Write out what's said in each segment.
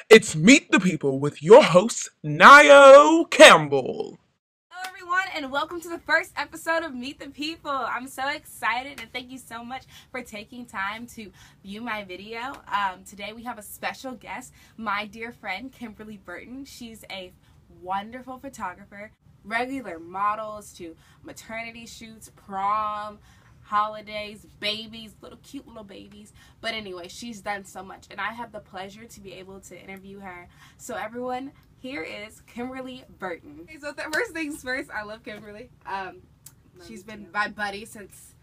It's Meet the People with your host, Nio Campbell. Hello everyone and welcome to the first episode of Meet the People. I'm so excited and thank you so much for taking time to view my video. Today we have a special guest, my dear friend Kimberly Burton. She's a wonderful photographer, regular models to maternity shoots, prom, holidays, babies, cute little babies. But anyway, she's done so much and I have the pleasure to be able to interview her. So everyone, here is Kimberly Burton. Okay, so first things first, I love Kimberly. She's been my buddy since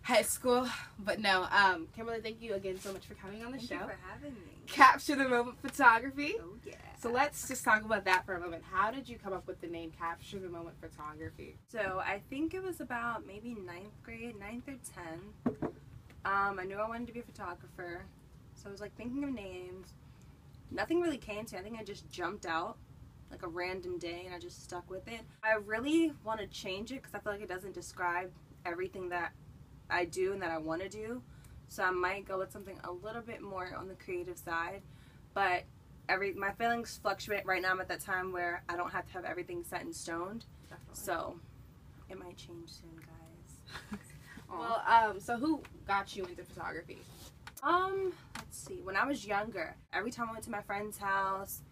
high school. But no, Kimberly, thank you again so much for coming on the show. Thank you for having me. Capture the Moment Photography. Oh yeah. So let's just talk about that for a moment. How did you come up with the name Capture the Moment Photography? So I think it was about maybe 9th grade, 9th or 10th. I knew I wanted to be a photographer. So I was like thinking of names. Nothing really came to me. I think I just jumped out like a random day and I just stuck with it. I really want to change it because I feel like it doesn't describe everything that I do and that I want to do. So I might go with something a little bit more on the creative side. But my feelings fluctuate. Right now I'm at that time where I don't have to have everything set in stone. Definitely. So it might change soon, guys. Well, so who got you into photography? Let's see. When I was younger, every time I went to my friend's house,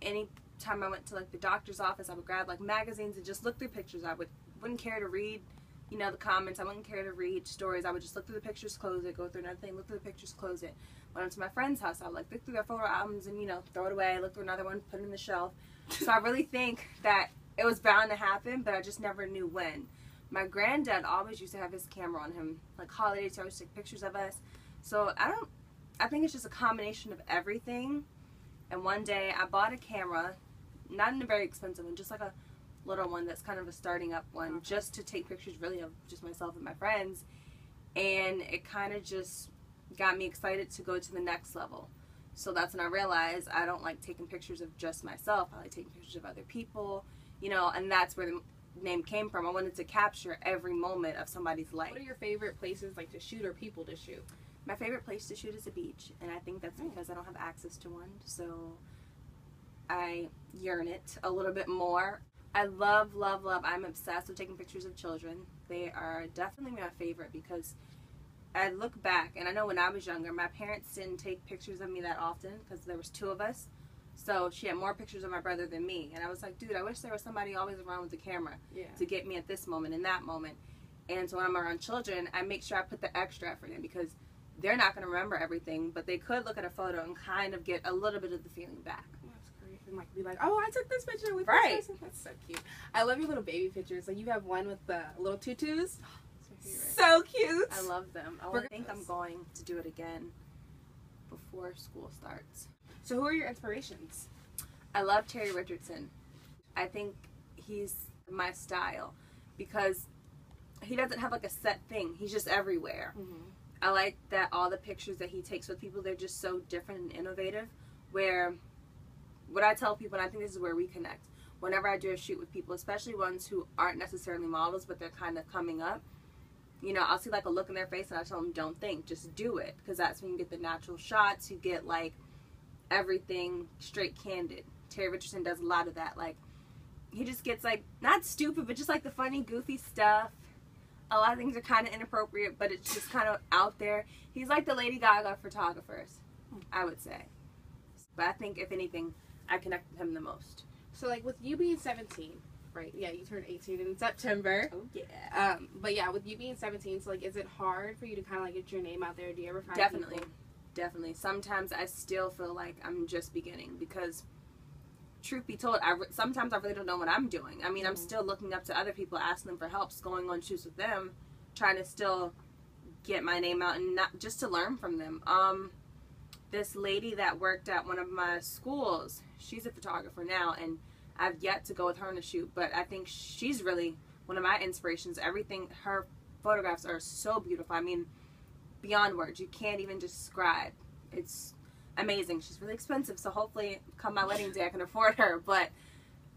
any time I went to like the doctor's office, I would grab like magazines and just look through pictures. I wouldn't care to read, you know, the comments. I wouldn't care to read stories. I would just look through the pictures, close it, go through another thing, look through the pictures, close it. When I went to my friend's house, I would like look through their photo albums and, you know, throw it away, look through another one, put it in the shelf. So I really think that it was bound to happen, but I just never knew when. My granddad always used to have his camera on him. Like holidays, he always took pictures of us. So I think it's just a combination of everything. And one day I bought a camera, not in a very expensive one, just like a little one that's kind of a starting up one, just to take pictures really of just myself and my friends. And it kind of just got me excited to go to the next level. So that's when I realized I don't like taking pictures of just myself. I like taking pictures of other people, you know, and that's where the name came from. I wanted to capture every moment of somebody's life. What are your favorite places like to shoot or people to shoot? My favorite place to shoot is a beach, and I think that's because I don't have access to one, so I yearn it a little bit more. I love, I'm obsessed with taking pictures of children. They are definitely my favorite because I look back, and I know when I was younger, my parents didn't take pictures of me that often because there was 2 of us. So she had more pictures of my brother than me, and I was like, dude, I wish there was somebody always around with the camera to get me at this moment and that moment. And so when I'm around children, I make sure I put the extra effort in because they're not going to remember everything, but they could look at a photo and kind of get a little bit of the feeling back. That's great. And like be like, oh, I took this picture with right. This person. That's so cute. I love your little baby pictures. Like you have one with the little tutus. So cute. I love them. I think I'm going to do it again before school starts. So who are your inspirations? I love Terry Richardson. I think he's my style because he doesn't have like a set thing. He's just everywhere. Mm-hmm. I like that all the pictures that he takes with people, they're just so different and innovative. Where what I tell people, and I think this is where we connect, whenever I do a shoot with people, especially ones who aren't necessarily models, but they're kind of coming up, you know, I'll see like a look in their face and I tell them, don't think, just do it. Because that's when you get the natural shots, you get like everything straight candid. Terry Richardson does a lot of that. Like, he just gets like, not stupid, but just like the funny, goofy stuff. A lot of things are kind of inappropriate, but it's just kind of out there. He's like the Lady Gaga photographers, I would say. But I think, if anything, I connect with him the most. So, like, with you being 17, right? Yeah, you turned 18 in September. Oh, yeah. But, yeah, with you being 17, so, like, is it hard for you to kind of, like, get your name out there? Do you ever find Definitely. people? Definitely. Sometimes I still feel like I'm just beginning because, truth be told, sometimes I really don't know what I'm doing. I mean, I'm still looking up to other people, asking them for help, going on shoots with them, trying to still get my name out and not just to learn from them. This lady that worked at one of my schools, she's a photographer now, and I've yet to go with her on a shoot, but I think she's really one of my inspirations. Everything, her photographs are so beautiful. I mean, beyond words. You can't even describe. It's amazing. She's really expensive, so hopefully come my wedding day I can afford her, but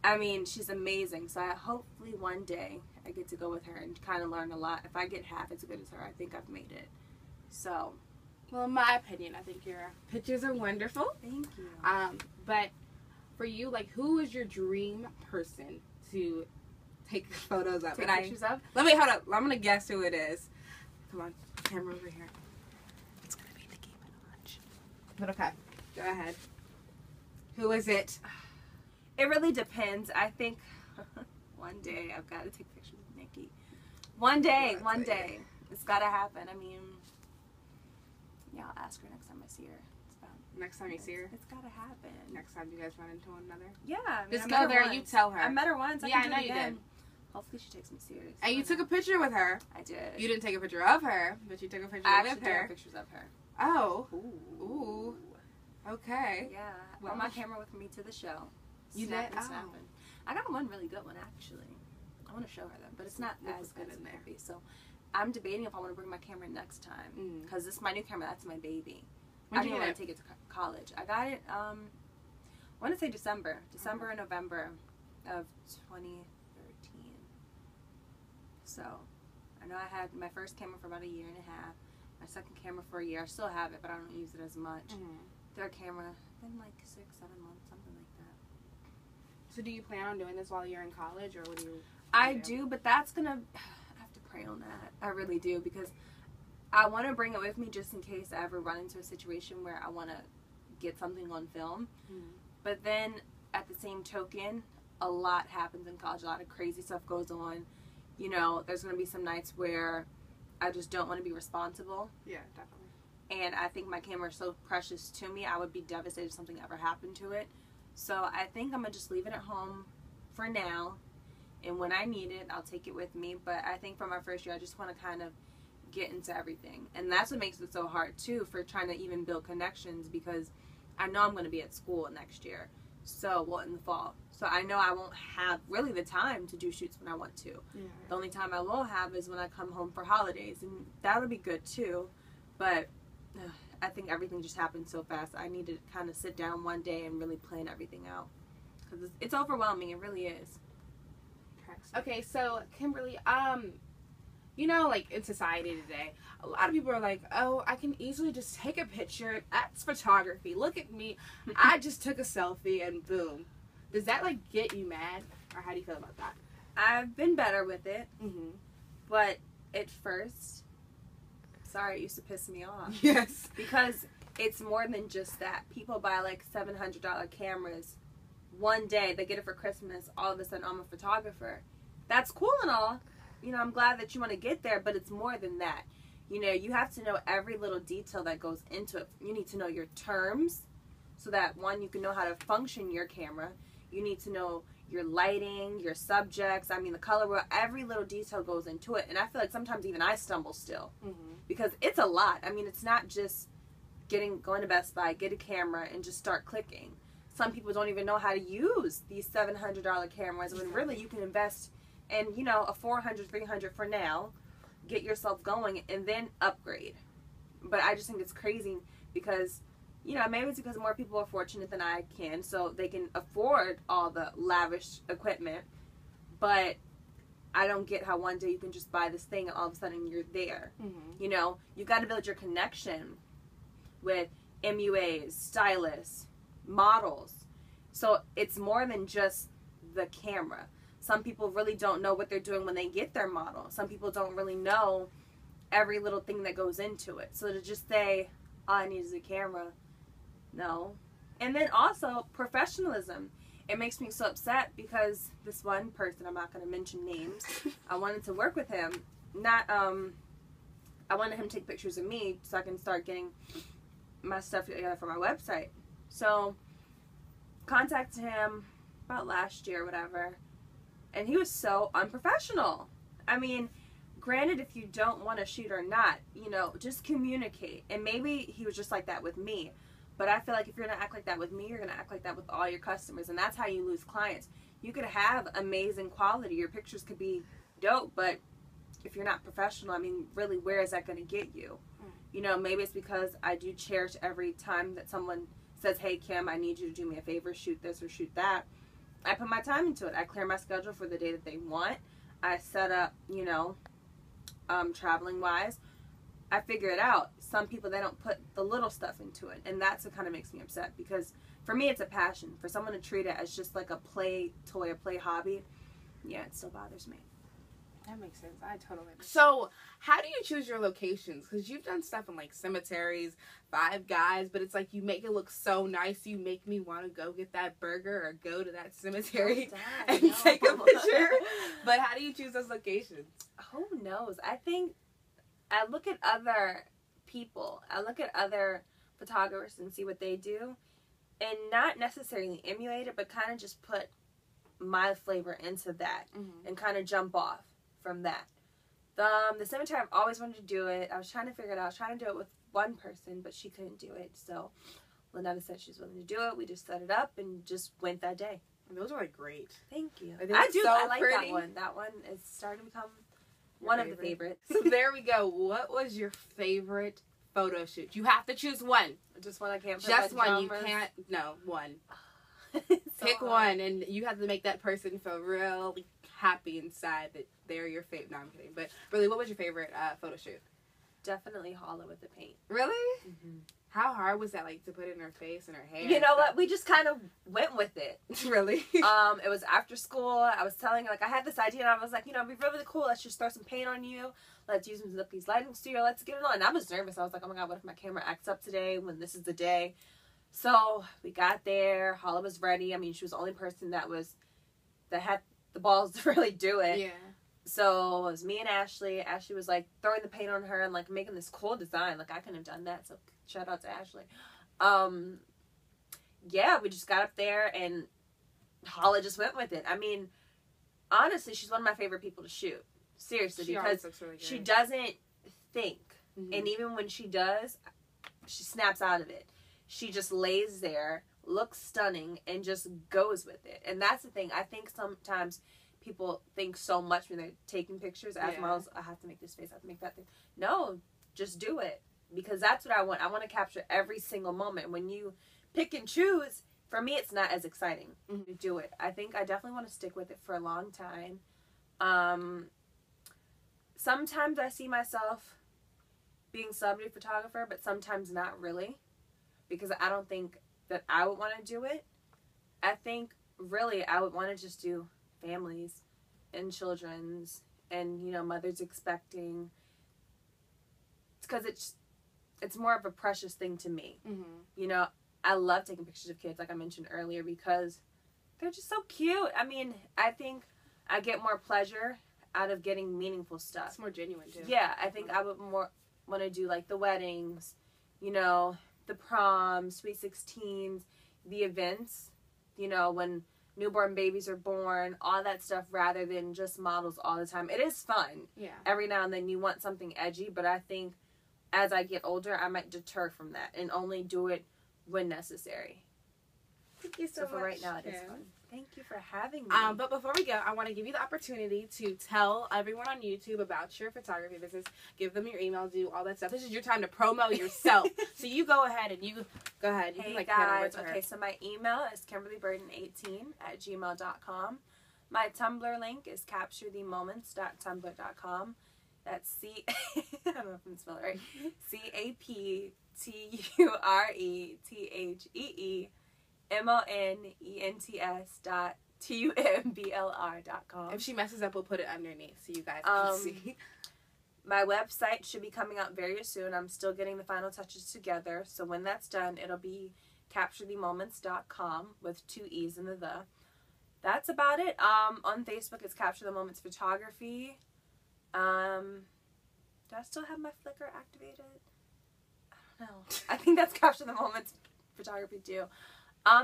I mean, she's amazing. So hopefully one day I get to go with her and kind of learn a lot. If I get half as good as her, I think I've made it. So Well, in my opinion, I think your pictures are wonderful. Thank you. But for you, like, who is your dream person to take photos of? Take pictures of? Let me, hold up. I'm going to guess who it is. Come on, camera over here. It's going to be Nicki Minaj. But okay, go ahead. Who is it? It really depends. I think one day I've got to take pictures of Nicki. One day. It's got to happen. I mean, yeah, I'll ask her next time I see her. Next time you see her? It's got to happen. Next time you guys run into one another? Yeah. I mean, just go there and you tell her. I met her once. I know you did. Hopefully she takes me serious. And you took a picture with her. I did. You didn't take a picture of her, but you took a picture with her. Took pictures of her. Oh. Ooh. Okay. Yeah. Brought my camera with me to the show. You did? Snapping. I got one really good one, actually. I want to show her them, but it's not as good as it could be. So I'm debating if I want to bring my camera next time. Because this is my new camera. That's my baby. I didn't want to take it to college. I got it, I want to say December or November of 2013. So, I know I had my first camera for about a year and a half. My second camera for a year. I still have it, but I don't use it as much. Third camera, been like 6-7 months, something like that. So do you plan on doing this while you're in college, or what do you I do, but that's going to, I have to pray on that. I really do, because I want to bring it with me just in case I ever run into a situation where I want to get something on film. But then, at the same token, a lot happens in college. A lot of crazy stuff goes on. You know, there's going to be some nights where I just don't want to be responsible. Yeah, definitely. And I think my camera is so precious to me, I would be devastated if something ever happened to it. So I think I'm going to just leave it at home for now. And when I need it, I'll take it with me. But I think for my first year, I just want to kind of get into everything. And that's what makes it so hard, too, for trying to even build connections, because I know I'm going to be at school next year. So, well, in the fall. So I know I won't have really the time to do shoots when I want to. Yeah. The only time I will have is when I come home for holidays. And that would be good, too. But I think everything just happened so fast. I need to kind of sit down one day and really plan everything out. Because it's overwhelming. It really is. Okay, so, Kimberly, you know, like, in society today, a lot of people are like, oh, I can easily just take a picture. That's photography. Look at me. I just took a selfie and boom. Does that, like, get you mad? Or how do you feel about that? I've been better with it. But at first, sorry, it used to piss me off. Yes. Because it's more than just that. People buy, like, $700 cameras. One day, they get it for Christmas. All of a sudden, I'm a photographer. That's cool and all. You know, I'm glad that you want to get there, but it's more than that. You know, you have to know every little detail that goes into it. You need to know your terms so that, one, you can know how to function your camera. You need to know your lighting, your subjects, I mean, the color wheel. Every little detail goes into it. And I feel like sometimes even I stumble still because it's a lot. I mean, it's not just going to Best Buy, get a camera, and just start clicking. Some people don't even know how to use these $700 cameras when really you can invest in, you know, a $400, $300 for now, get yourself going, and then upgrade. But I just think it's crazy because, you know, maybe it's because more people are fortunate than I can, so they can afford all the lavish equipment. But I don't get how one day you can just buy this thing and all of a sudden you're there. You know, you've got to build your connection with MUAs, stylists, models. So it's more than just the camera. Some people really don't know what they're doing when they get their model. Some people don't really know every little thing that goes into it. So to just say, all I need is a camera, no. And then also professionalism. It makes me so upset because this one person, I'm not going to mention names, I wanted to work with him. I wanted him to take pictures of me so I can start getting my stuff together for my website. So contacted him about last year, whatever. And he was so unprofessional. I mean, granted, if you don't want to shoot or not, you know, just communicate. And maybe he was just like that with me. But I feel like if you're going to act like that with me, you're going to act like that with all your customers. And that's how you lose clients. You could have amazing quality. Your pictures could be dope. But if you're not professional, I mean, really, where is that going to get you? You know, maybe it's because I do cherish every time that someone says, hey, Kim, I need you to do me a favor, shoot this or shoot that. I put my time into it. I clear my schedule for the day that they want. I set up, you know, traveling wise. I figure it out. Some people, they don't put the little stuff into it, and that's what kind of makes me upset, because for me it's a passion. For someone to treat it as just like a play toy, a play hobby, yeah, it still bothers me. That makes sense. I totally understand. So, how do you choose your locations? Because you've done stuff in, like, cemeteries, Five Guys, but it's like you make it look so nice. You make me want to go get that burger or go to that cemetery and take a picture. But how do you choose those locations? Who knows? I think I look at other people. I look at other photographers and see what they do, and not necessarily emulate it, but kind of just put my flavor into that and kind of jump off from that. The cemetery, I've always wanted to do it. I was trying to figure it out. I was trying to do it with one person, but she couldn't do it. So Lynetta said she's willing to do it. We just set it up and just went that day. And those are, like, great. Thank you. I do. So I like pretty. that one. That one is starting to become one of the favorites. So there we go. What was your favorite photo shoot? You have to choose one. Just one. I can't put just one. numbers. You can't. No, one. So Pick one, and you have to make that person feel real happy inside that they're your favorite. No, I'm kidding. But really, what was your favorite photo shoot? Definitely Holla with the paint. Really? How hard was that, like, to put it in her face and her hair? You know what? We just kind of went with it. Really? It was after school. I was telling her, like, I had this idea, and I was like, you know, it'd be really cool. Let's just throw some paint on you. Let's use these lighting studio. Let's get it on. And I was nervous. I was like, oh my God, what if my camera acts up today when this is the day? So we got there. Holla was ready. I mean, she was the only person that had the balls to really do it. Yeah. So it was me and Ashley. Ashley was like throwing the paint on her and like making this cool design. Like, I couldn't have done that. So shout out to Ashley. Yeah, we just got up there and Holla just went with it. I mean, honestly, she's one of my favorite people to shoot. Seriously, because really she doesn't think. And even when she does, she snaps out of it. She just lays there, looks stunning, and just goes with it. And that's the thing. I think sometimes people think so much when they're taking pictures. As models, I have to make this face, I have to make that thing. No, just do it. Because that's what I want. I want to capture every single moment. When you pick and choose, for me, it's not as exciting to do it. I think I definitely want to stick with it for a long time. Sometimes I see myself being celebrity photographer, but sometimes not really. Because I don't think that I would want to do it. I think, really, I would want to just do families and children's and, you know, mothers expecting. It's because it's more of a precious thing to me. You know, I love taking pictures of kids, like I mentioned earlier, because they're just so cute. I mean, I think I get more pleasure out of getting meaningful stuff. It's more genuine, too. Yeah, I think I would more want to do, like, the weddings, you know, the prom, sweet 16s, the events, you know, when newborn babies are born, all that stuff, rather than just models all the time. It is fun. Yeah. Every now and then you want something edgy, but I think as I get older, I might deter from that and only do it when necessary. Thank you so much. For right now, it is fun. Thank you for having me. But before we go, I want to give you the opportunity to tell everyone on YouTube about your photography business. Give them your email, do all that stuff. This is your time to promo yourself. So you go ahead and you go ahead. You Hey, can, like, guys. Okay, so my email is KimberlyBurton18@gmail.com. My Tumblr link is capturethemoments.tumblr.com. That's I don't know if I'm spelling it right. CaptureTheMoments.tumblr.com. If she messes up, we'll put it underneath so you guys can see. My website should be coming out very soon. I'm still getting the final touches together. So when that's done, it'll be CaptureTheMoments.com with 2 E's in the. That's about it. On Facebook, it's Capture the Moments Photography. Do I still have my Flickr activated? I don't know. I think that's Capture the Moments Photography too.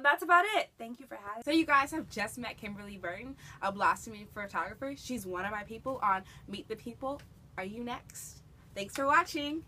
That's about it. Thank you for having me. So you guys have just met Kimberly Burton, a blossoming photographer. She's one of my people on Meet the People. Are you next? Thanks for watching.